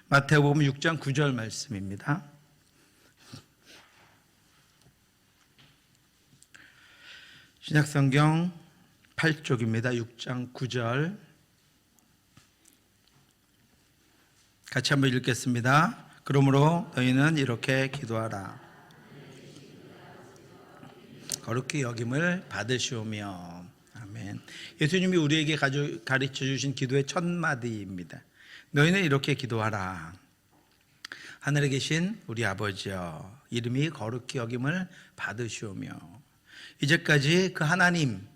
마태복음 6장 9절 말씀입니다. 신약성경 8쪽입니다. 6장 9절 같이 한번 읽겠습니다. 그러므로 너희는 이렇게 기도하라. 거룩히 여김을 받으시오며. 아멘. 예수님이 우리에게 가르쳐 주신 기도의 첫 마디입니다. 너희는 이렇게 기도하라. 하늘에 계신 우리 아버지여, 이름이 거룩히 여김을 받으시오며. 이제까지 그 하나님,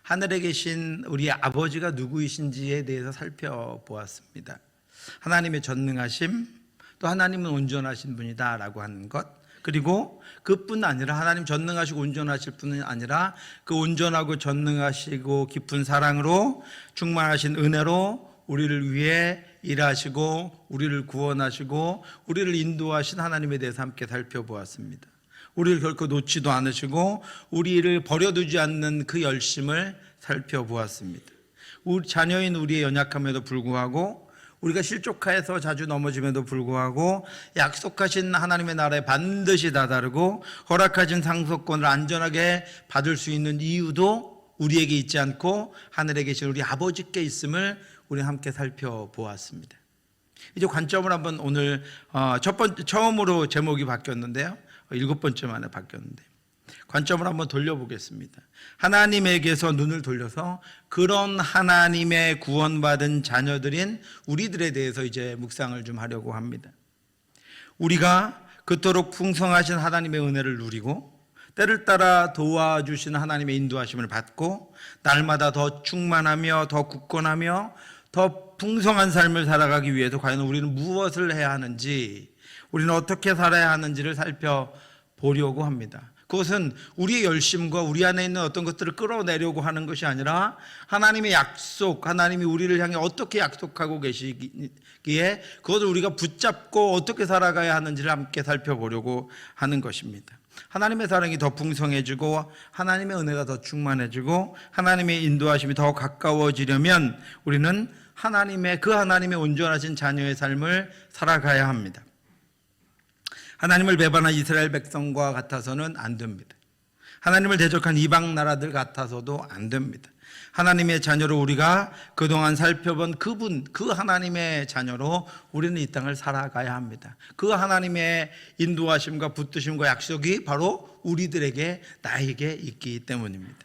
하늘에 계신 우리 아버지가 누구이신지에 대해서 살펴보았습니다. 하나님의 전능하심, 또 하나님은 온전하신 분이다 라고 하는 것, 그리고 그뿐 아니라 하나님 전능하시고 온전하실 뿐은 아니라 그 온전하고 전능하시고 깊은 사랑으로 충만하신 은혜로 우리를 위해 일하시고 우리를 구원하시고 우리를 인도하신 하나님에 대해서 함께 살펴보았습니다. 우리를 결코 놓지도 않으시고 우리를 버려두지 않는 그 열심을 살펴보았습니다. 우리 자녀인 우리의 연약함에도 불구하고, 우리가 실족하여서 자주 넘어짐에도 불구하고 약속하신 하나님의 나라에 반드시 다다르고 허락하신 상속권을 안전하게 받을 수 있는 이유도 우리에게 있지 않고 하늘에 계신 우리 아버지께 있음을 우리 함께 살펴보았습니다. 이제 관점을 한번 오늘 처음으로 제목이 바뀌었는데요, 7번째 만에 바뀌었는데 관점을 한번 돌려보겠습니다. 하나님에게서 눈을 돌려서 그런 하나님의 구원받은 자녀들인 우리들에 대해서 이제 묵상을 좀 하려고 합니다. 우리가 그토록 풍성하신 하나님의 은혜를 누리고 때를 따라 도와주시는 하나님의 인도하심을 받고 날마다 더 충만하며 더 굳건하며 더 풍성한 삶을 살아가기 위해서 과연 우리는 무엇을 해야 하는지, 우리는 어떻게 살아야 하는지를 살펴보려고 합니다. 그것은 우리의 열심과 우리 안에 있는 어떤 것들을 끌어내려고 하는 것이 아니라 하나님의 약속, 하나님이 우리를 향해 어떻게 약속하고 계시기에 그것을 우리가 붙잡고 어떻게 살아가야 하는지를 함께 살펴보려고 하는 것입니다. 하나님의 사랑이 더 풍성해지고 하나님의 은혜가 더 충만해지고 하나님의 인도하심이 더 가까워지려면 우리는 그 하나님의 온전하신 자녀의 삶을 살아가야 합니다. 하나님을 배반한 이스라엘 백성과 같아서는 안 됩니다. 하나님을 대적한 이방 나라들 같아서도 안 됩니다. 하나님의 자녀로 우리가 그동안 살펴본 그 하나님의 자녀로 우리는 이 땅을 살아가야 합니다. 그 하나님의 인도하심과 붙드심과 약속이 바로 우리들에게, 나에게 있기 때문입니다.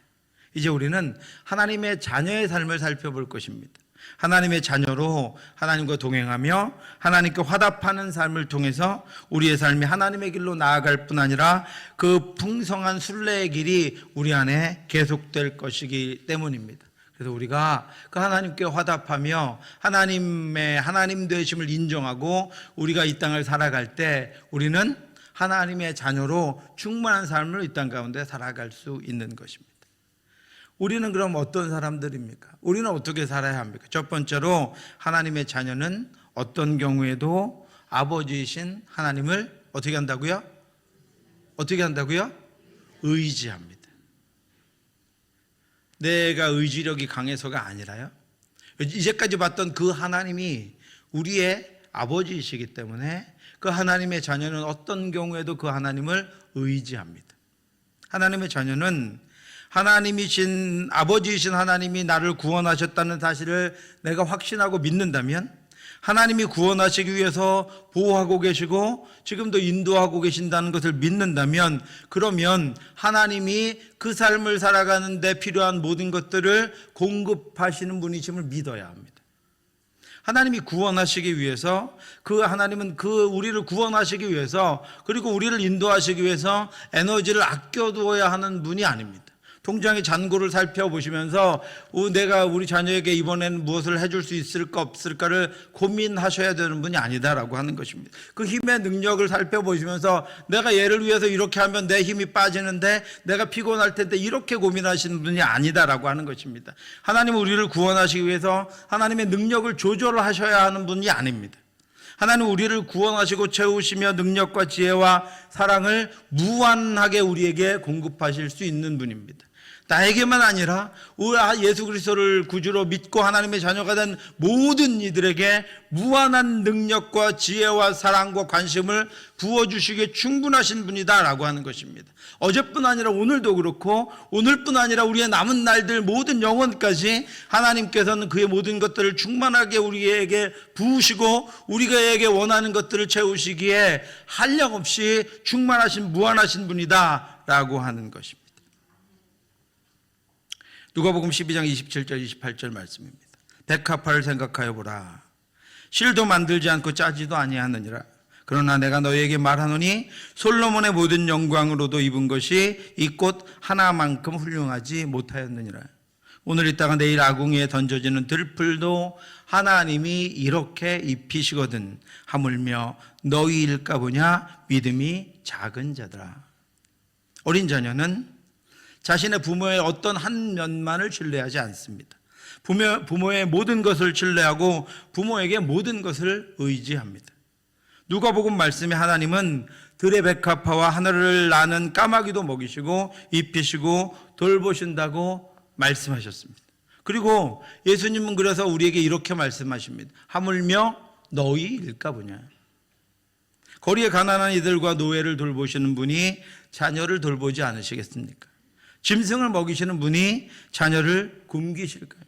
이제 우리는 하나님의 자녀의 삶을 살펴볼 것입니다. 하나님의 자녀로 하나님과 동행하며 하나님께 화답하는 삶을 통해서 우리의 삶이 하나님의 길로 나아갈 뿐 아니라 그 풍성한 순례의 길이 우리 안에 계속될 것이기 때문입니다. 그래서 우리가 그 하나님께 화답하며 하나님 되심을 인정하고 우리가 이 땅을 살아갈 때 우리는 하나님의 자녀로 충만한 삶을 이 땅 가운데 살아갈 수 있는 것입니다. 우리는 그럼 어떤 사람들입니까? 우리는 어떻게 살아야 합니까? 첫 번째로 하나님의 자녀는 어떤 경우에도 아버지이신 하나님을 어떻게 한다고요? 어떻게 한다고요? 의지합니다. 내가 의지력이 강해서가 아니라요, 이제까지 봤던 그 하나님이 우리의 아버지이시기 때문에 그 하나님의 자녀는 어떤 경우에도 그 하나님을 의지합니다. 하나님의 자녀는 하나님이신 아버지이신 하나님이 나를 구원하셨다는 사실을 내가 확신하고 믿는다면, 하나님이 구원하시기 위해서 보호하고 계시고 지금도 인도하고 계신다는 것을 믿는다면, 그러면 하나님이 그 삶을 살아가는 데 필요한 모든 것들을 공급하시는 분이심을 믿어야 합니다. 하나님이 구원하시기 위해서, 하나님은 우리를 구원하시기 위해서, 그리고 우리를 인도하시기 위해서 에너지를 아껴두어야 하는 분이 아닙니다. 통장의 잔고를 살펴보시면서 내가 우리 자녀에게 이번에는 무엇을 해줄 수 있을까 없을까를 고민하셔야 되는 분이 아니다라고 하는 것입니다. 그 힘의 능력을 살펴보시면서 내가 얘를 위해서 이렇게 하면 내 힘이 빠지는데 내가 피곤할 텐데 이렇게 고민하시는 분이 아니다라고 하는 것입니다. 하나님은 우리를 구원하시기 위해서 하나님의 능력을 조절하셔야 하는 분이 아닙니다. 하나님은 우리를 구원하시고 채우시며 능력과 지혜와 사랑을 무한하게 우리에게 공급하실 수 있는 분입니다. 나에게만 아니라 우리 예수 그리스도를 구주로 믿고 하나님의 자녀가 된 모든 이들에게 무한한 능력과 지혜와 사랑과 관심을 부어주시기에 충분하신 분이다라고 하는 것입니다. 어제뿐 아니라 오늘도 그렇고 오늘뿐 아니라 우리의 남은 날들 모든 영혼까지 하나님께서는 그의 모든 것들을 충만하게 우리에게 부으시고 우리에게 원하는 것들을 채우시기에 한량없이 충만하신 무한하신 분이다라고 하는 것입니다. 누가복음 12장 27절 28절 말씀입니다. 백합화를 생각하여 보라. 실도 만들지 않고 짜지도 아니하느니라. 그러나 내가 너희에게 말하노니 솔로몬의 모든 영광으로도 입은 것이 이 꽃 하나만큼 훌륭하지 못하였느니라. 오늘 있다가 내일 아궁이에 던져지는 들풀도 하나님이 이렇게 입히시거든 하물며 너희일까 보냐 믿음이 작은 자들아. 어린 자녀는 자신의 부모의 어떤 한 면만을 신뢰하지 않습니다. 부모의 모든 것을 신뢰하고 부모에게 모든 것을 의지합니다. 누가복음 말씀에 하나님은 들의 백합화와 하늘을 나는 까마귀도 먹이시고 입히시고 돌보신다고 말씀하셨습니다. 그리고 예수님은 그래서 우리에게 이렇게 말씀하십니다. 하물며 너희일까 보냐. 거리에 가난한 이들과 노예를 돌보시는 분이 자녀를 돌보지 않으시겠습니까? 짐승을 먹이시는 분이 자녀를 굶기실까요?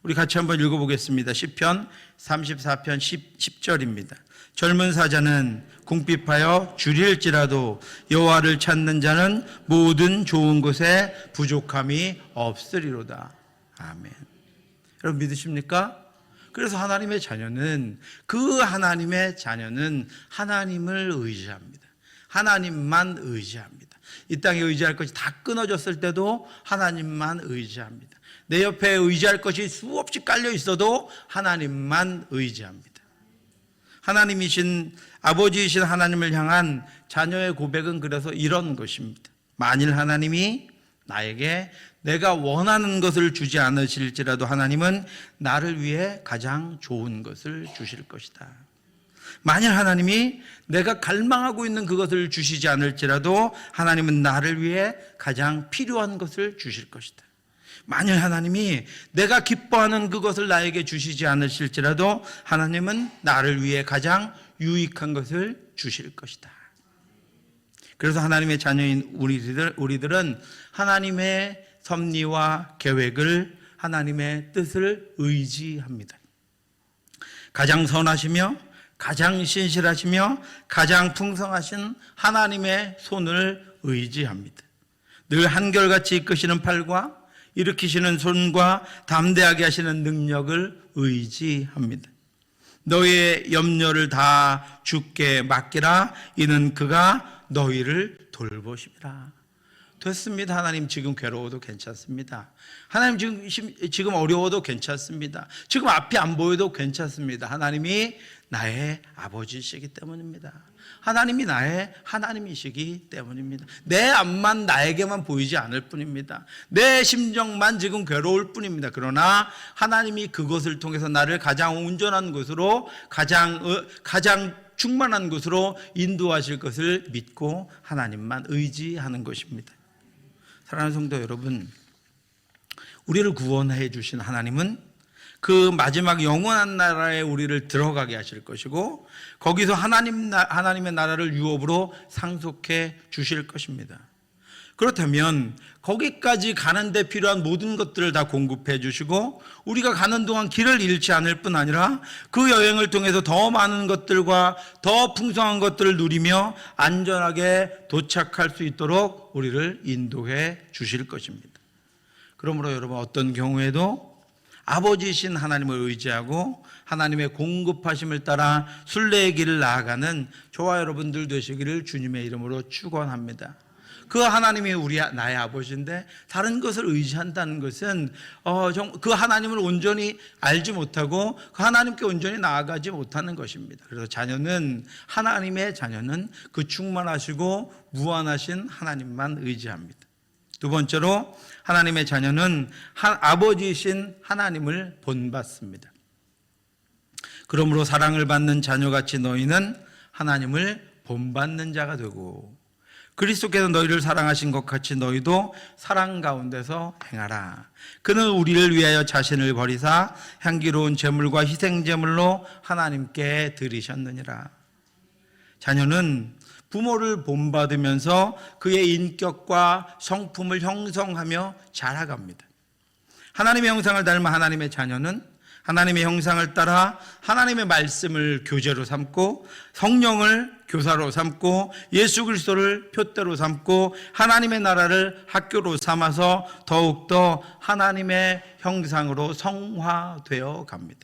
우리 같이 한번 읽어보겠습니다. 시편 34편 10절입니다. 젊은 사자는 궁핍하여 줄일지라도 여호와를 찾는 자는 모든 좋은 것에 부족함이 없으리로다. 아멘. 여러분 믿으십니까? 그래서 하나님의 자녀는 하나님을 의지합니다. 하나님만 의지합니다. 이 땅에 의지할 것이 다 끊어졌을 때도 하나님만 의지합니다. 내 옆에 의지할 것이 수없이 깔려 있어도 하나님만 의지합니다. 하나님이신 아버지이신 하나님을 향한 자녀의 고백은 그래서 이런 것입니다. 만일 하나님이 나에게 내가 원하는 것을 주지 않으실지라도 하나님은 나를 위해 가장 좋은 것을 주실 것이다. 만일 하나님이 내가 갈망하고 있는 그것을 주시지 않을지라도 하나님은 나를 위해 가장 필요한 것을 주실 것이다. 만일 하나님이 내가 기뻐하는 그것을 나에게 주시지 않으실지라도 하나님은 나를 위해 가장 유익한 것을 주실 것이다. 그래서 하나님의 자녀인 우리들은 하나님의 섭리와 계획을, 하나님의 뜻을 의지합니다. 가장 선하시며 가장 신실하시며 가장 풍성하신 하나님의 손을 의지합니다. 늘 한결같이 이끄시는 팔과 일으키시는 손과 담대하게 하시는 능력을 의지합니다. 너희의 염려를 다 주께 맡기라. 이는 그가 너희를 돌보심이라. 됐습니다. 하나님 지금 괴로워도 괜찮습니다. 하나님 지금 어려워도 괜찮습니다. 지금 앞이 안 보여도 괜찮습니다. 하나님이 나의 아버지시기 때문입니다. 하나님이 나의 하나님이시기 때문입니다. 내 앞만 나에게만 보이지 않을 뿐입니다. 내 심정만 지금 괴로울 뿐입니다. 그러나 하나님이 그것을 통해서 나를 가장 온전한 곳으로, 가장 충만한 곳으로 인도하실 것을 믿고 하나님만 의지하는 것입니다. 사랑하는 성도 여러분, 우리를 구원해 주신 하나님은 그 마지막 영원한 나라에 우리를 들어가게 하실 것이고 거기서 하나님의 나라를 유업으로 상속해 주실 것입니다. 그렇다면 거기까지 가는 데 필요한 모든 것들을 다 공급해 주시고 우리가 가는 동안 길을 잃지 않을 뿐 아니라 그 여행을 통해서 더 많은 것들과 더 풍성한 것들을 누리며 안전하게 도착할 수 있도록 우리를 인도해 주실 것입니다. 그러므로 여러분, 어떤 경우에도 아버지이신 하나님을 의지하고 하나님의 공급하심을 따라 순례의 길을 나아가는 저와 여러분들 되시기를 주님의 이름으로 축원합니다. 그 하나님이 나의 아버지인데 다른 것을 의지한다는 것은 그 하나님을 온전히 알지 못하고 그 하나님께 온전히 나아가지 못하는 것입니다. 그래서 하나님의 자녀는 그 충만하시고 무한하신 하나님만 의지합니다. 두 번째로 하나님의 자녀는 아버지이신 하나님을 본받습니다. 그러므로 사랑을 받는 자녀같이 너희는 하나님을 본받는 자가 되고 그리스도께서 너희를 사랑하신 것 같이 너희도 사랑 가운데서 행하라. 그는 우리를 위하여 자신을 버리사 향기로운 제물과 희생 제물로 하나님께 드리셨느니라. 자녀는 부모를 본받으면서 그의 인격과 성품을 형성하며 자라갑니다. 하나님의 형상을 닮은 하나님의 자녀는 하나님의 형상을 따라 하나님의 말씀을 교재로 삼고 성령을 교사로 삼고 예수 그리스도를 표대로 삼고 하나님의 나라를 학교로 삼아서 더욱더 하나님의 형상으로 성화되어 갑니다.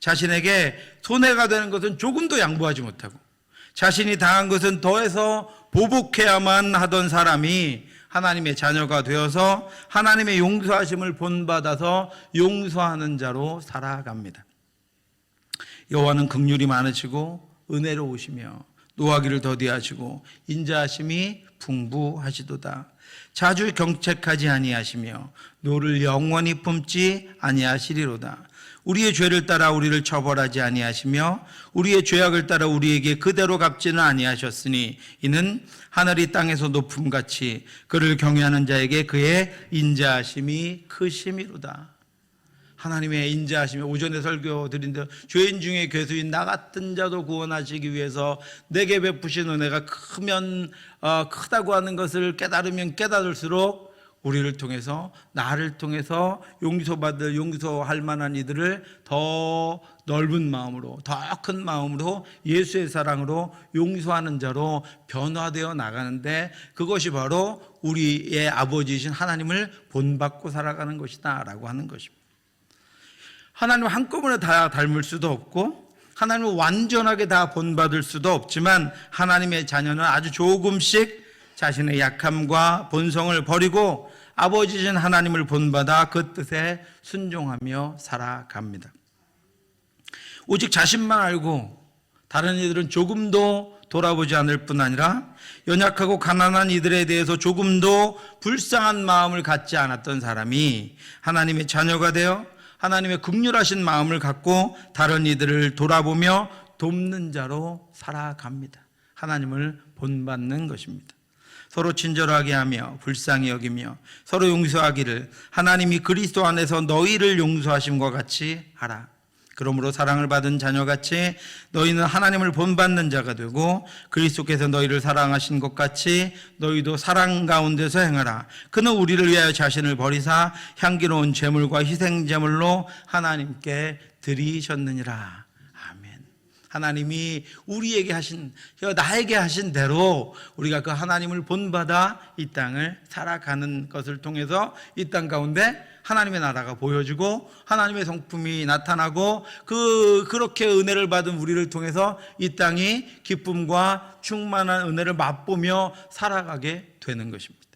자신에게 손해가 되는 것은 조금도 양보하지 못하고 자신이 당한 것은 더해서 보복해야만 하던 사람이 하나님의 자녀가 되어서 하나님의 용서하심을 본받아서 용서하는 자로 살아갑니다. 여호와는 긍휼이 많으시고 은혜로우시며 노하기를 더디하시고 인자하심이 풍부하시도다. 자주 경책하지 아니하시며 노를 영원히 품지 아니하시리로다. 우리의 죄를 따라 우리를 처벌하지 아니하시며 우리의 죄악을 따라 우리에게 그대로 갚지는 아니하셨으니 이는 하늘이 땅에서 높음같이 그를 경외하는 자에게 그의 인자하심이 크심이로다. 하나님의 인자하심이, 오전에 설교 드린 대로 죄인 중에 괴수인 나 같은 자도 구원하시기 위해서 내게 베푸신 은혜가 크다고 하는 것을 깨달으면 깨달을수록 우리를 통해서, 나를 통해서 용서할 만한 이들을 더 넓은 마음으로, 더 큰 마음으로 예수의 사랑으로 용서하는 자로 변화되어 나가는데, 그것이 바로 우리의 아버지이신 하나님을 본받고 살아가는 것이다 라고 하는 것입니다. 하나님을 한꺼번에 다 닮을 수도 없고 하나님을 완전하게 다 본받을 수도 없지만, 하나님의 자녀는 아주 조금씩 자신의 약함과 본성을 버리고 아버지신 하나님을 본받아 그 뜻에 순종하며 살아갑니다. 오직 자신만 알고 다른 이들은 조금도 돌아보지 않을 뿐 아니라 연약하고 가난한 이들에 대해서 조금도 불쌍한 마음을 갖지 않았던 사람이 하나님의 자녀가 되어 하나님의 긍휼하신 마음을 갖고 다른 이들을 돌아보며 돕는 자로 살아갑니다. 하나님을 본받는 것입니다. 서로 친절하게 하며 불쌍히 여기며 서로 용서하기를 하나님이 그리스도 안에서 너희를 용서하심과 같이 하라. 그러므로 사랑을 받은 자녀같이 너희는 하나님을 본받는 자가 되고 그리스도께서 너희를 사랑하신 것 같이 너희도 사랑 가운데서 행하라. 그는 우리를 위하여 자신을 버리사 향기로운 제물과 희생 제물로 하나님께 드리셨느니라. 하나님이 우리에게 나에게 하신 대로 우리가 그 하나님을 본받아 이 땅을 살아가는 것을 통해서 이 땅 가운데 하나님의 나라가 보여지고 하나님의 성품이 나타나고 그렇게 은혜를 받은 우리를 통해서 이 땅이 기쁨과 충만한 은혜를 맛보며 살아가게 되는 것입니다.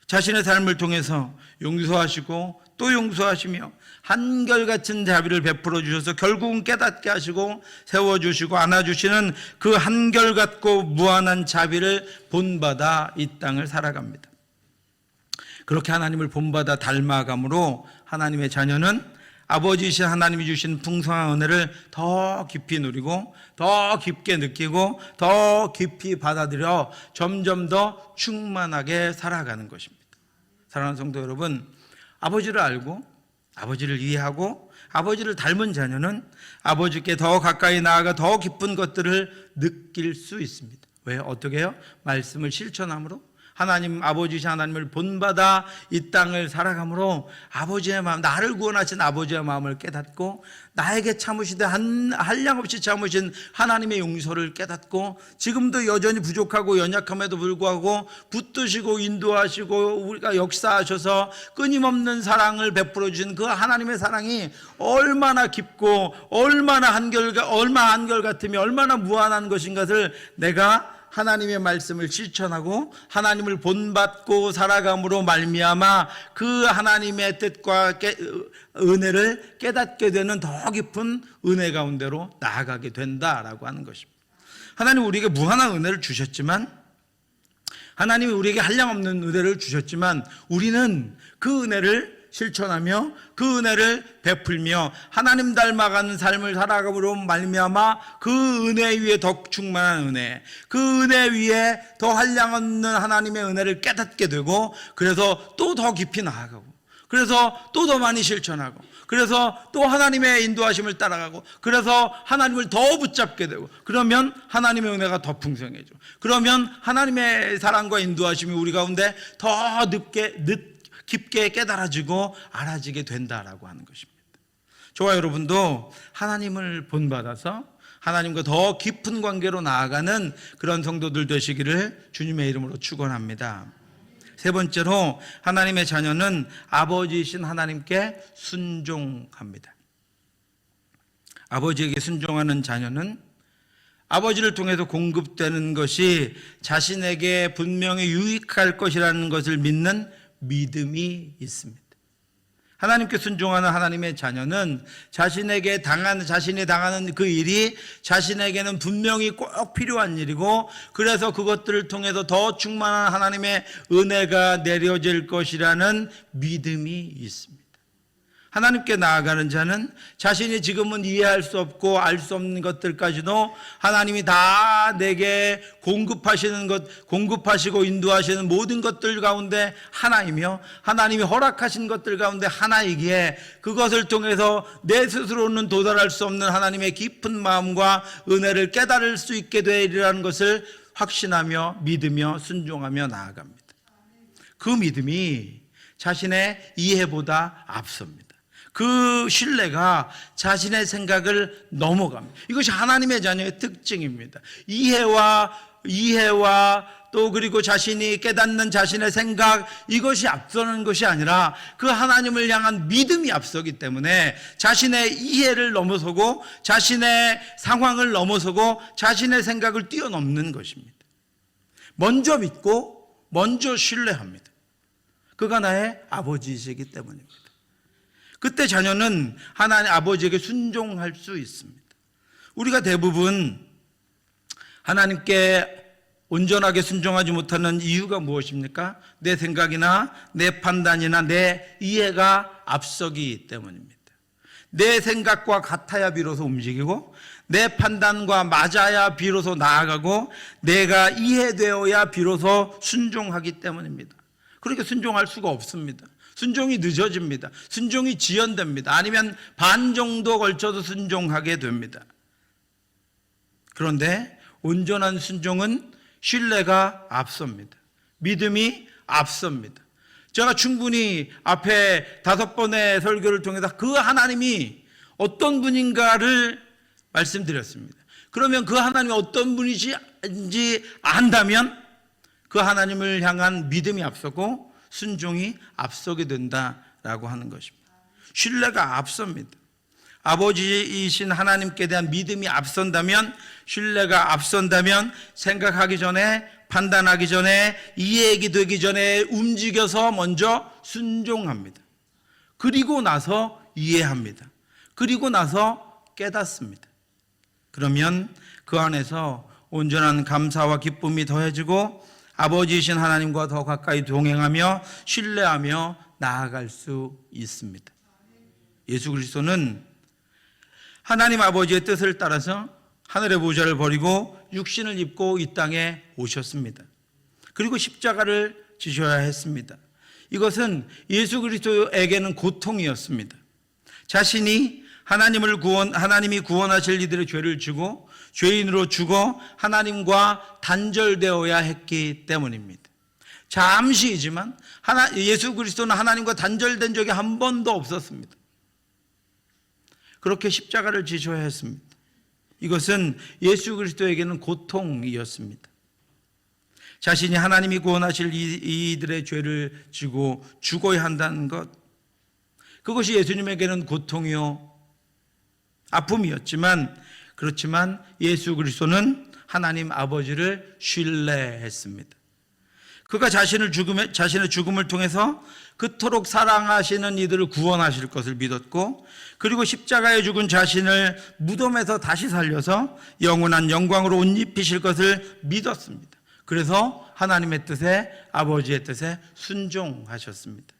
자신의 삶을 통해서 용서하시고 또 용서하시며 한결같은 자비를 베풀어 주셔서 결국은 깨닫게 하시고 세워주시고 안아주시는 그 한결같고 무한한 자비를 본받아 이 땅을 살아갑니다. 그렇게 하나님을 본받아 닮아감으로 하나님의 자녀는 아버지이신 하나님이 주신 풍성한 은혜를 더 깊이 누리고 더 깊게 느끼고 더 깊이 받아들여 점점 더 충만하게 살아가는 것입니다. 사랑하는 성도 여러분, 아버지를 알고 아버지를 이해하고 아버지를 닮은 자녀는 아버지께 더 가까이 나아가 더 깊은 것들을 느낄 수 있습니다. 왜? 어떻게 해요? 말씀을 실천함으로, 하나님, 아버지이신 하나님을 본받아 이 땅을 살아감으로 아버지의 마음, 나를 구원하신 아버지의 마음을 깨닫고 나에게 참으시되 한량없이 참으신 하나님의 용서를 깨닫고 지금도 여전히 부족하고 연약함에도 불구하고 붙드시고 인도하시고 우리가 역사하셔서 끊임없는 사랑을 베풀어 주신 그 하나님의 사랑이 얼마나 깊고 얼마나 한결같으며 얼마나 무한한 것인 것을 내가 하나님의 말씀을 실천하고 하나님을 본받고 살아감으로 말미암아 그 하나님의 뜻과 은혜를 깨닫게 되는 더 깊은 은혜 가운데로 나아가게 된다라고 하는 것입니다. 하나님 우리에게 무한한 은혜를 주셨지만, 하나님이 우리에게 한량없는 은혜를 주셨지만 우리는 그 은혜를 실천하며 그 은혜를 베풀며 하나님 닮아가는 삶을 살아감으로 말미암아 그 은혜 위에 더 충만한 은혜, 그 은혜 위에 더 한량없는 하나님의 은혜를 깨닫게 되고, 그래서 또 더 깊이 나아가고, 그래서 또 더 많이 실천하고, 그래서 또 하나님의 인도하심을 따라가고, 그래서 하나님을 더 붙잡게 되고, 그러면 하나님의 은혜가 더 풍성해져. 그러면 하나님의 사랑과 인도하심이 우리 가운데 더 깊게 깨달아지고 알아지게 된다라고 하는 것입니다. 저와 여러분도 하나님을 본받아서 하나님과 더 깊은 관계로 나아가는 그런 성도들 되시기를 주님의 이름으로 축원합니다. 세 번째로, 하나님의 자녀는 아버지이신 하나님께 순종합니다. 아버지에게 순종하는 자녀는 아버지를 통해서 공급되는 것이 자신에게 분명히 유익할 것이라는 것을 믿는 믿음이 있습니다. 하나님께 순종하는 하나님의 자녀는 자신이 당하는 그 일이 자신에게는 분명히 꼭 필요한 일이고, 그래서 그것들을 통해서 더 충만한 하나님의 은혜가 내려질 것이라는 믿음이 있습니다. 하나님께 나아가는 자는 자신이 지금은 이해할 수 없고 알 수 없는 것들까지도 하나님이 다 내게 공급하시고 인도하시는 모든 것들 가운데 하나이며, 하나님이 허락하신 것들 가운데 하나이기에 그것을 통해서 내 스스로는 도달할 수 없는 하나님의 깊은 마음과 은혜를 깨달을 수 있게 되리라는 것을 확신하며 믿으며 순종하며 나아갑니다. 그 믿음이 자신의 이해보다 앞섭니다. 그 신뢰가 자신의 생각을 넘어갑니다. 이것이 하나님의 자녀의 특징입니다. 이해와 또 그리고 자신이 깨닫는 자신의 생각, 이것이 앞서는 것이 아니라 그 하나님을 향한 믿음이 앞서기 때문에 자신의 이해를 넘어서고 자신의 상황을 넘어서고 자신의 생각을 뛰어넘는 것입니다. 먼저 믿고 먼저 신뢰합니다. 그가 나의 아버지이시기 때문입니다. 그때 자녀는 하나님 아버지에게 순종할 수 있습니다. 우리가 대부분 하나님께 온전하게 순종하지 못하는 이유가 무엇입니까? 내 생각이나 내 판단이나 내 이해가 앞서기 때문입니다. 내 생각과 같아야 비로소 움직이고, 내 판단과 맞아야 비로소 나아가고, 내가 이해되어야 비로소 순종하기 때문입니다. 그렇게 순종할 수가 없습니다. 순종이 늦어집니다. 순종이 지연됩니다. 아니면 반 정도 걸쳐서 순종하게 됩니다. 그런데 온전한 순종은 신뢰가 앞섭니다. 믿음이 앞섭니다. 제가 충분히 앞에 5번의 설교를 통해서 그 하나님이 어떤 분인가를 말씀드렸습니다. 그러면 그 하나님이 어떤 분인지 안다면 그 하나님을 향한 믿음이 앞서고 순종이 앞서게 된다라고 하는 것입니다. 신뢰가 앞섭니다. 아버지이신 하나님께 대한 믿음이 앞선다면, 신뢰가 앞선다면 생각하기 전에, 판단하기 전에, 이해가 되기 전에 움직여서 먼저 순종합니다. 그리고 나서 이해합니다. 그리고 나서 깨닫습니다. 그러면 그 안에서 온전한 감사와 기쁨이 더해지고 아버지이신 하나님과 더 가까이 동행하며 신뢰하며 나아갈 수 있습니다. 예수 그리스도는 하나님 아버지의 뜻을 따라서 하늘의 보좌를 버리고 육신을 입고 이 땅에 오셨습니다. 그리고 십자가를 지셔야 했습니다. 이것은 예수 그리스도에게는 고통이었습니다. 자신이 하나님이 구원하실 이들의 죄를 지고 죄인으로 죽어 하나님과 단절되어야 했기 때문입니다. 잠시이지만 예수 그리스도는 하나님과 단절된 적이 한 번도 없었습니다. 그렇게 십자가를 지셔야 했습니다. 이것은 예수 그리스도에게는 고통이었습니다. 자신이 하나님이 구원하실 이들의 죄를 지고 죽어야 한다는 것, 그것이 예수님에게는 고통이요 아픔이었지만, 그렇지만 예수 그리스도는 하나님 아버지를 신뢰했습니다. 그가 자신의 죽음을 통해서 그토록 사랑하시는 이들을 구원하실 것을 믿었고, 그리고 십자가에 죽은 자신을 무덤에서 다시 살려서 영원한 영광으로 옷 입히실 것을 믿었습니다. 그래서 하나님의 뜻에, 아버지의 뜻에 순종하셨습니다.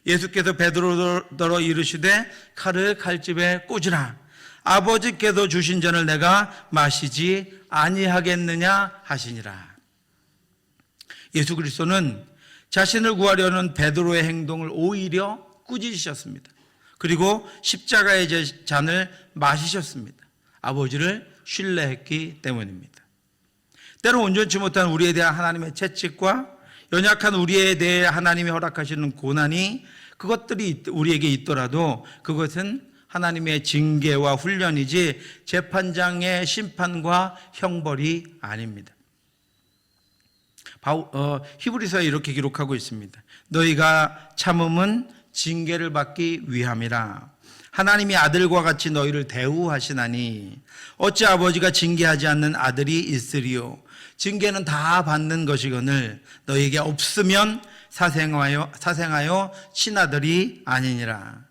예수께서 베드로더러 이르시되 칼을 칼집에 꽂으라. 아버지께서 주신 잔을 내가 마시지 아니하겠느냐 하시니라. 예수 그리스도는 자신을 구하려는 베드로의 행동을 오히려 꾸짖으셨습니다. 그리고 십자가의 잔을 마시셨습니다. 아버지를 신뢰했기 때문입니다. 때로 온전치 못한 우리에 대한 하나님의 채찍과 연약한 우리에 대해 하나님이 허락하시는 고난이 그것들이 우리에게 있더라도 그것은 하나님의 징계와 훈련이지 재판장의 심판과 형벌이 아닙니다. 히브리서에 이렇게 기록하고 있습니다. 너희가 참음은 징계를 받기 위함이라. 하나님이 아들과 같이 너희를 대우하시나니 어찌 아버지가 징계하지 않는 아들이 있으리요. 징계는 다 받는 것이거늘 너희에게 없으면 사생하여 친아들이 아니니라.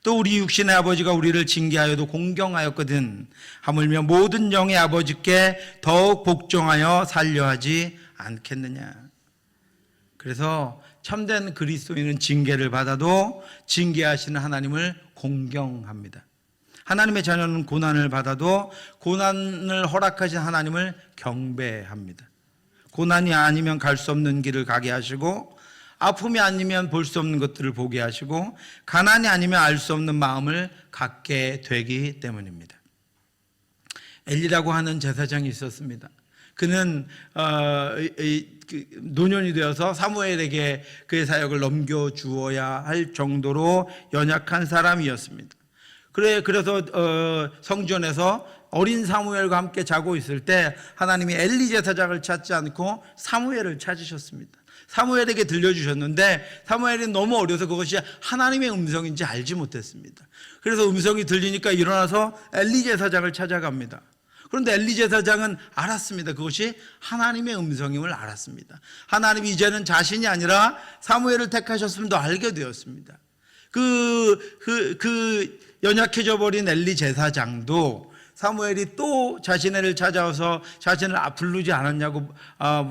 또 우리 육신의 아버지가 우리를 징계하여도 공경하였거든 하물며 모든 영의 아버지께 더욱 복종하여 살려하지 않겠느냐. 그래서 참된 그리스도인은 징계를 받아도 징계하시는 하나님을 공경합니다. 하나님의 자녀는 고난을 받아도 고난을 허락하신 하나님을 경배합니다. 고난이 아니면 갈 수 없는 길을 가게 하시고 아픔이 아니면 볼 수 없는 것들을 보게 하시고 가난이 아니면 알 수 없는 마음을 갖게 되기 때문입니다. 엘리라고 하는 제사장이 있었습니다. 그는 노년이 되어서 사무엘에게 그의 사역을 넘겨주어야 할 정도로 연약한 사람이었습니다. 그래서 성전에서 어린 사무엘과 함께 자고 있을 때 하나님이 엘리 제사장을 찾지 않고 사무엘을 찾으셨습니다. 사무엘에게 들려주셨는데 사무엘이 너무 어려서 그것이 하나님의 음성인지 알지 못했습니다. 그래서 음성이 들리니까 일어나서 엘리 제사장을 찾아갑니다. 그런데 엘리 제사장은 알았습니다. 그것이 하나님의 음성임을 알았습니다. 하나님이 이제는 자신이 아니라 사무엘을 택하셨음도 알게 되었습니다. 그 연약해져 버린 엘리 제사장도 사무엘이 또 자신을 찾아와서 자신을 부르지 않았냐고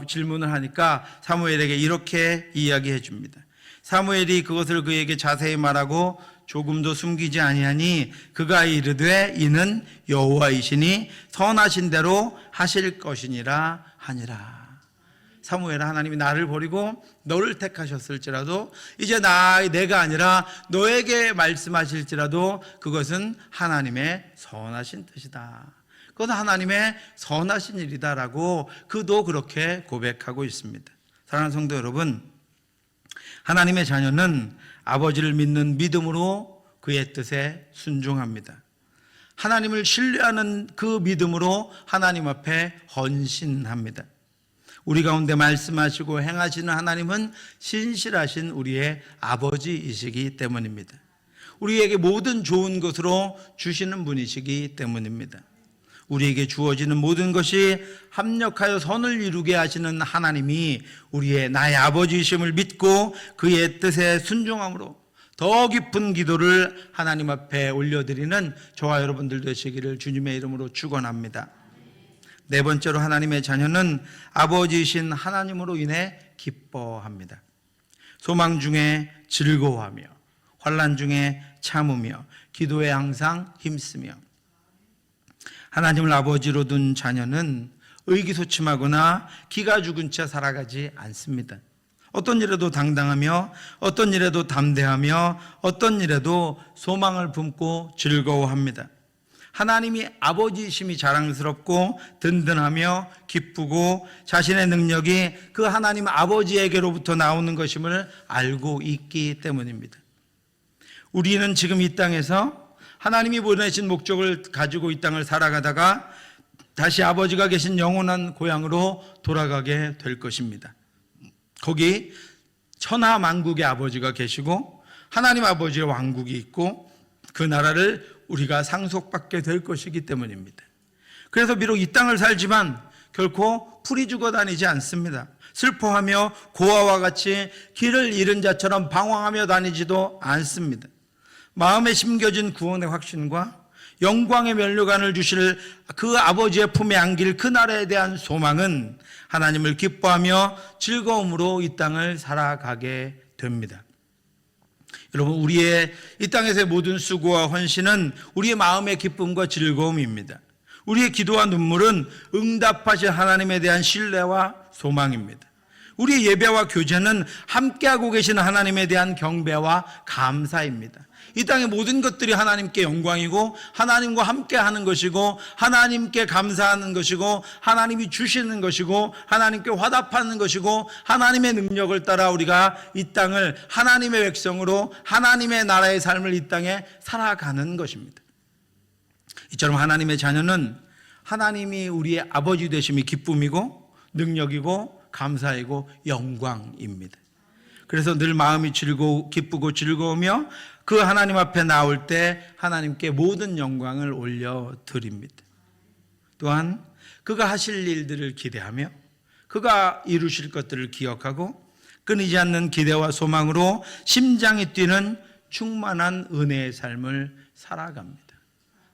질문을 하니까 사무엘에게 이렇게 이야기해 줍니다. 사무엘이 그것을 그에게 자세히 말하고 조금도 숨기지 아니하니 그가 이르되 이는 여호와이시니 선하신 대로 하실 것이니라 하니라. 사무엘아, 하나님이 나를 버리고 너를 택하셨을지라도 이제 내가 아니라 너에게 말씀하실지라도 그것은 하나님의 선하신 뜻이다. 그것은 하나님의 선하신 일이다라고 그도 그렇게 고백하고 있습니다. 사랑하는 성도 여러분, 하나님의 자녀는 아버지를 믿는 믿음으로 그의 뜻에 순종합니다. 하나님을 신뢰하는 그 믿음으로 하나님 앞에 헌신합니다. 우리 가운데 말씀하시고 행하시는 하나님은 신실하신 우리의 아버지이시기 때문입니다. 우리에게 모든 좋은 것으로 주시는 분이시기 때문입니다. 우리에게 주어지는 모든 것이 합력하여 선을 이루게 하시는 하나님이 나의 아버지이심을 믿고 그의 뜻에 순종함으로 더 깊은 기도를 하나님 앞에 올려드리는 저와 여러분들 되시기를 주님의 이름으로 축원합니다. 네 번째로 하나님의 자녀는 아버지이신 하나님으로 인해 기뻐합니다. 소망 중에 즐거워하며 환난 중에 참으며 기도에 항상 힘쓰며 하나님을 아버지로 둔 자녀는 의기소침하거나 기가 죽은 채 살아가지 않습니다. 어떤 일에도 당당하며 어떤 일에도 담대하며 어떤 일에도 소망을 품고 즐거워합니다. 하나님이 아버지이심이 자랑스럽고 든든하며 기쁘고 자신의 능력이 그 하나님 아버지에게로부터 나오는 것임을 알고 있기 때문입니다. 우리는 지금 이 땅에서 하나님이 보내신 목적을 가지고 이 땅을 살아가다가 다시 아버지가 계신 영원한 고향으로 돌아가게 될 것입니다. 거기 천하만국의 아버지가 계시고 하나님 아버지의 왕국이 있고 그 나라를 우리가 상속받게 될 것이기 때문입니다. 그래서 비록 이 땅을 살지만 결코 풀이 죽어 다니지 않습니다. 슬퍼하며 고아와 같이 길을 잃은 자처럼 방황하며 다니지도 않습니다. 마음에 심겨진 구원의 확신과 영광의 면류관을 주실 그 아버지의 품에 안길 그 나라에 대한 소망은 하나님을 기뻐하며 즐거움으로 이 땅을 살아가게 됩니다. 여러분, 우리의 이 땅에서의 모든 수고와 헌신은 우리의 마음의 기쁨과 즐거움입니다. 우리의 기도와 눈물은 응답하실 하나님에 대한 신뢰와 소망입니다. 우리의 예배와 교제는 함께하고 계신 하나님에 대한 경배와 감사입니다. 이 땅의 모든 것들이 하나님께 영광이고 하나님과 함께하는 것이고 하나님께 감사하는 것이고 하나님이 주시는 것이고 하나님께 화답하는 것이고 하나님의 능력을 따라 우리가 이 땅을 하나님의 백성으로 하나님의 나라의 삶을 이 땅에 살아가는 것입니다. 이처럼 하나님의 자녀는 하나님이 우리의 아버지 되심이 기쁨이고 능력이고 감사이고 영광입니다. 그래서 늘 마음이 기쁘고 즐거우며 그 하나님 앞에 나올 때 하나님께 모든 영광을 올려드립니다. 또한 그가 하실 일들을 기대하며 그가 이루실 것들을 기억하고 끊이지 않는 기대와 소망으로 심장이 뛰는 충만한 은혜의 삶을 살아갑니다.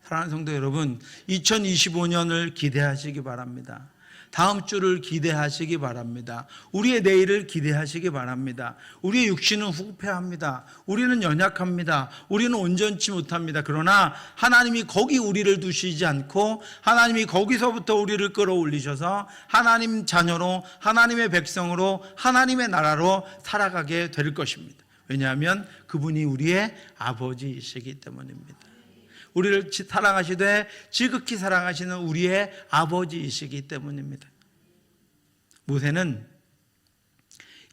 사랑하는 성도 여러분, 2025년을 기대하시기 바랍니다. 다음 주를 기대하시기 바랍니다. 우리의 내일을 기대하시기 바랍니다. 우리의 육신은 후패합니다. 우리는 연약합니다. 우리는 온전치 못합니다. 그러나 하나님이 거기 우리를 두시지 않고 하나님이 거기서부터 우리를 끌어올리셔서 하나님 자녀로 하나님의 백성으로 하나님의 나라로 살아가게 될 것입니다. 왜냐하면 그분이 우리의 아버지이시기 때문입니다. 우리를 사랑하시되 지극히 사랑하시는 우리의 아버지이시기 때문입니다. 모세는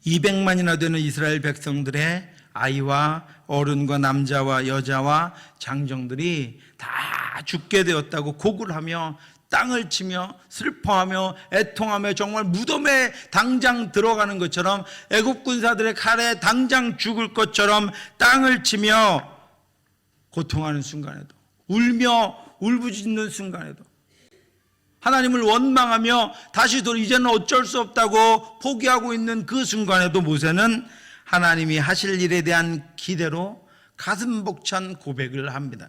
200만이나 되는 이스라엘 백성들의 아이와 어른과 남자와 여자와 장정들이 다 죽게 되었다고 고굴하며 땅을 치며 슬퍼하며 애통하며 정말 무덤에 당장 들어가는 것처럼 애굽 군사들의 칼에 당장 죽을 것처럼 땅을 치며 고통하는 순간에도 울며 울부짖는 순간에도 하나님을 원망하며 다시 이제는 어쩔 수 없다고 포기하고 있는 그 순간에도 모세는 하나님이 하실 일에 대한 기대로 가슴 벅찬 고백을 합니다.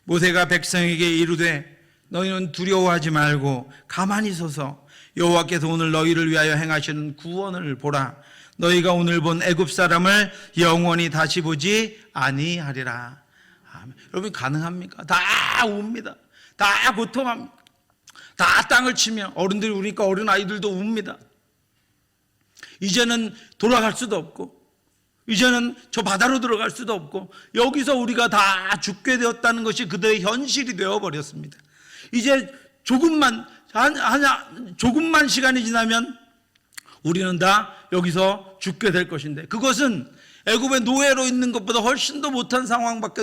모세가 백성에게 이르되 너희는 두려워하지 말고 가만히 서서 여호와께서 오늘 너희를 위하여 행하시는 구원을 보라. 너희가 오늘 본 애굽 사람을 영원히 다시 보지 아니하리라. 여러분, 가능합니까? 다 웁니다. 다 고통합니다. 다 땅을 치며 어른들이 우니까 어린 아이들도 웁니다. 이제는 돌아갈 수도 없고 이제는 저 바다로 들어갈 수도 없고 여기서 우리가 다 죽게 되었다는 것이 그들의 현실이 되어버렸습니다. 이제 조금만 시간이 지나면 우리는 다 여기서 죽게 될 것인데 그것은 애굽의 노예로 있는 것보다 훨씬 더 못한 상황밖에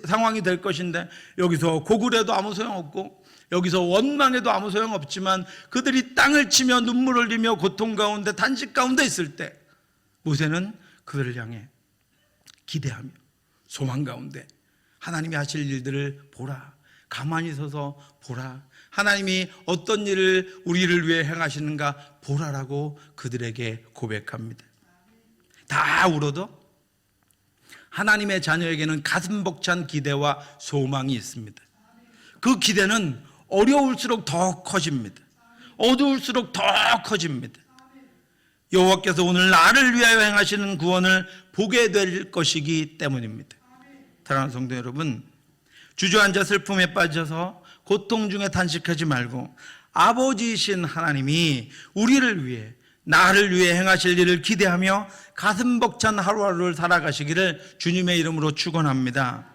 상황이 될 것인데 여기서 고굴해도 아무 소용없고 여기서 원망해도 아무 소용없지만 그들이 땅을 치며 눈물 흘리며 고통 가운데 단식 가운데 있을 때 모세는 그들을 향해 기대하며 소망 가운데 하나님이 하실 일들을 보라. 가만히 서서 보라. 하나님이 어떤 일을 우리를 위해 행하시는가 보라라고 그들에게 고백합니다. 다 울어도 하나님의 자녀에게는 가슴 벅찬 기대와 소망이 있습니다. 그 기대는 어려울수록 더 커집니다. 어두울수록 더 커집니다. 여호와께서 오늘 나를 위하여 행하시는 구원을 보게 될 것이기 때문입니다. 사랑하는 성도 여러분, 주저앉아 슬픔에 빠져서 고통 중에 탄식하지 말고 아버지이신 하나님이 우리를 위해 나를 위해 행하실 일을 기대하며 가슴 벅찬 하루하루를 살아가시기를 주님의 이름으로 축원합니다.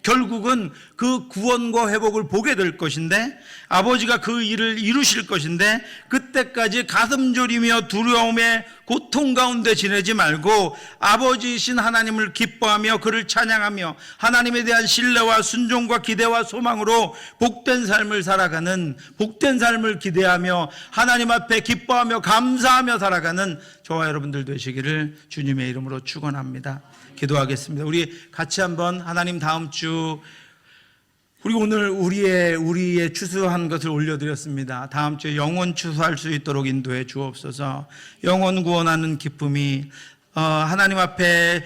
결국은 그 구원과 회복을 보게 될 것인데 아버지가 그 일을 이루실 것인데 그때까지 가슴 졸이며 두려움에 고통 가운데 지내지 말고 아버지이신 하나님을 기뻐하며 그를 찬양하며 하나님에 대한 신뢰와 순종과 기대와 소망으로 복된 삶을 살아가는, 복된 삶을 기대하며 하나님 앞에 기뻐하며 감사하며 살아가는 저와 여러분들 되시기를 주님의 이름으로 축원합니다. 기도하겠습니다. 우리 같이 한번 하나님, 다음 주 우리 오늘 우리의 추수한 것을 올려드렸습니다. 다음 주에 영원 추수할 수 있도록 인도해 주옵소서. 영원 구원하는 기쁨이 하나님 앞에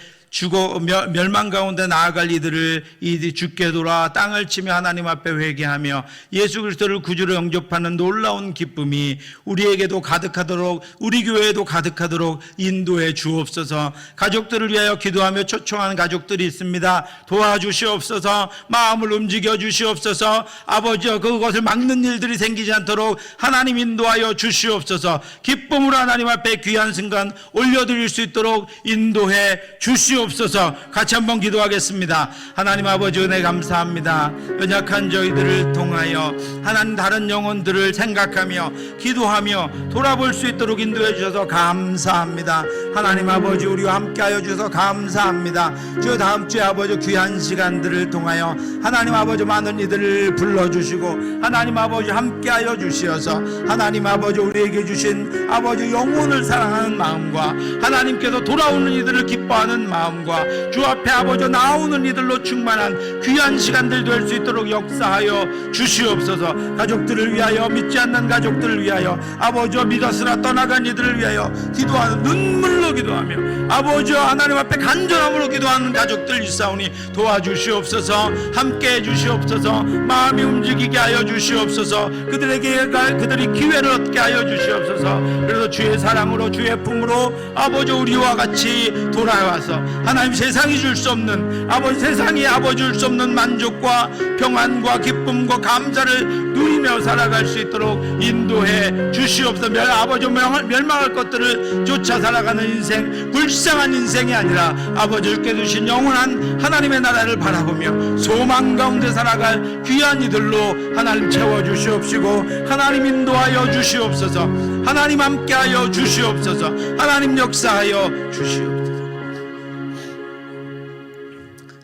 멸망 가운데 나아갈 이들이 죽게 돌아 땅을 치며 하나님 앞에 회개하며 예수 그리스도를 구주로 영접하는 놀라운 기쁨이 우리에게도 가득하도록, 우리 교회에도 가득하도록 인도해 주옵소서. 가족들을 위하여 기도하며 초청하는 가족들이 있습니다. 도와주시옵소서. 마음을 움직여 주시옵소서. 아버지, 그것을 막는 일들이 생기지 않도록 하나님 인도하여 주시옵소서. 기쁨으로 하나님 앞에 귀한 순간 올려드릴 수 있도록 인도해 주시옵소서. 같이 한번 기도하겠습니다. 하나님 아버지, 은혜 감사합니다. 연약한 저희들을 통하여 하나님 다른 영혼들을 생각하며 기도하며 돌아볼 수 있도록 인도해 주셔서 감사합니다. 하나님 아버지, 우리와 함께하여 주셔서 감사합니다. 주 다음 주에 아버지 귀한 시간들을 통하여 하나님 아버지 많은 이들을 불러주시고 하나님 아버지 함께하여 주시어서 하나님 아버지 우리에게 주신 아버지 영혼을 사랑하는 마음과 하나님께서 돌아오는 이들을 기뻐하는 마음과 주 앞에 아버지 나오는 이들로 충만한 귀한 시간들 될 수 있도록 역사하여 주시옵소서. 가족들을 위하여, 믿지 않는 가족들을 위하여, 아버지 믿었으나 떠나간 이들을 위하여 기도하는, 눈물로 기도하며 아버지 하나님 앞에 간절함으로 기도하는 가족들 있사오니 도와주시옵소서. 함께해 주시옵소서. 마음이 움직이게 하여 주시옵소서. 그들이 기회를 얻게 하여 주시옵소서. 그래서 주의 사랑으로, 주의 품으로 아버지 우리와 같이 돌아와서 하나님 세상이 줄 수 없는, 아버지 세상이 아버지 줄 수 없는 만족과 평안과 기쁨과 감사를 누리며 살아갈 수 있도록 인도해 주시옵소서. 아버지 멸망할 것들을 쫓아 살아가는 인생, 불쌍한 인생이 아니라 아버지 주께 주신 영원한 하나님의 나라를 바라보며 소망 가운데 살아갈 귀한 이들로 하나님 채워주시옵시고 하나님 인도하여 주시옵소서. 하나님 함께하여 주시옵소서. 하나님 역사하여 주시옵소서.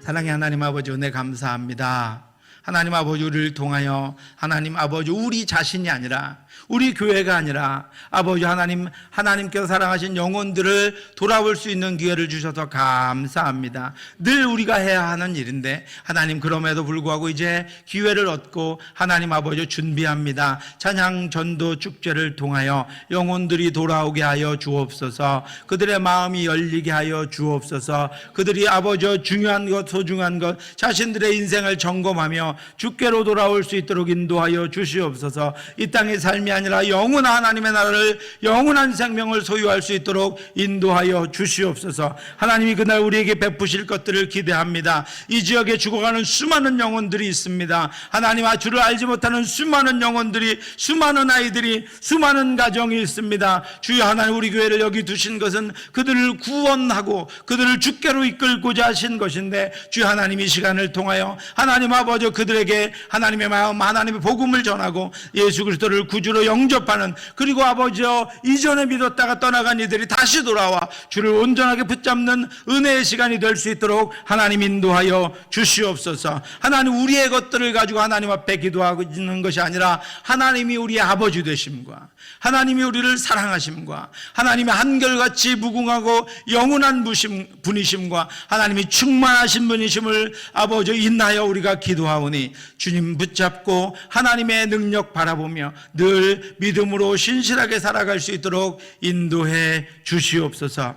사랑의 하나님 아버지, 은혜 감사합니다. 하나님 아버지, 우리를 통하여 하나님 아버지 우리 자신이 아니라, 우리 교회가 아니라 아버지 하나님께서 사랑하신 영혼들을 돌아볼 수 있는 기회를 주셔서 감사합니다. 늘 우리가 해야 하는 일인데 하나님 그럼에도 불구하고 이제 기회를 얻고 하나님 아버지 준비합니다. 찬양 전도 축제를 통하여 영혼들이 돌아오게 하여 주옵소서. 그들의 마음이 열리게 하여 주옵소서. 그들이 아버지 중요한 것, 소중한 것, 자신들의 인생을 점검하며 주께로 돌아올 수 있도록 인도하여 주시옵소서. 이 땅의 삶이 아니라 영원한 하나님의 나라를, 영원한 생명을 소유할 수 있도록 인도하여 주시옵소서. 하나님이 그날 우리에게 베푸실 것들을 기대합니다. 이 지역에 죽어가는 수많은 영혼들이 있습니다. 하나님, 주를 알지 못하는 수많은 영혼들이, 수많은 아이들이, 수많은 가정이 있습니다. 주여 하나님, 우리 교회를 여기 두신 것은 그들을 구원하고 그들을 주께로 이끌고자 하신 것인데 주여 하나님, 이 시간을 통하여 하나님 아버지 그들에게 하나님의 마음, 하나님의 복음을 전하고 예수 그리스도를 구주로 영접하는, 그리고 아버지여 이전에 믿었다가 떠나간 이들이 다시 돌아와 주를 온전하게 붙잡는 은혜의 시간이 될 수 있도록 하나님 인도하여 주시옵소서. 하나님, 우리의 것들을 가지고 하나님 앞에 기도하는 것이 아니라 하나님이 우리의 아버지 되심과 하나님이 우리를 사랑하심과 하나님의 한결같이 무궁하고 영원한 분이심과 하나님이 충만하신 분이심을 아버지 인하여 우리가 기도하오니 주님 붙잡고 하나님의 능력 바라보며 늘 믿음으로 신실하게 살아갈 수 있도록 인도해 주시옵소서.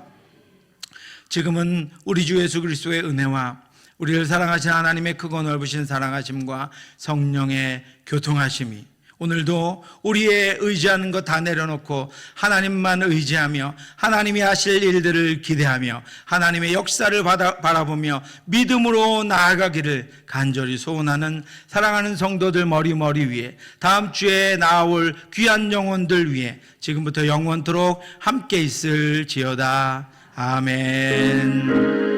지금은 우리 주 예수 그리스도의 은혜와 우리를 사랑하신 하나님의 크고 넓으신 사랑하심과 성령의 교통하심이 오늘도 우리의 의지하는 것 다 내려놓고 하나님만 의지하며 하나님이 하실 일들을 기대하며 하나님의 역사를 바라보며 믿음으로 나아가기를 간절히 소원하는 사랑하는 성도들 머리 위에, 다음 주에 나올 귀한 영혼들 위에 지금부터 영원토록 함께 있을지어다. 아멘.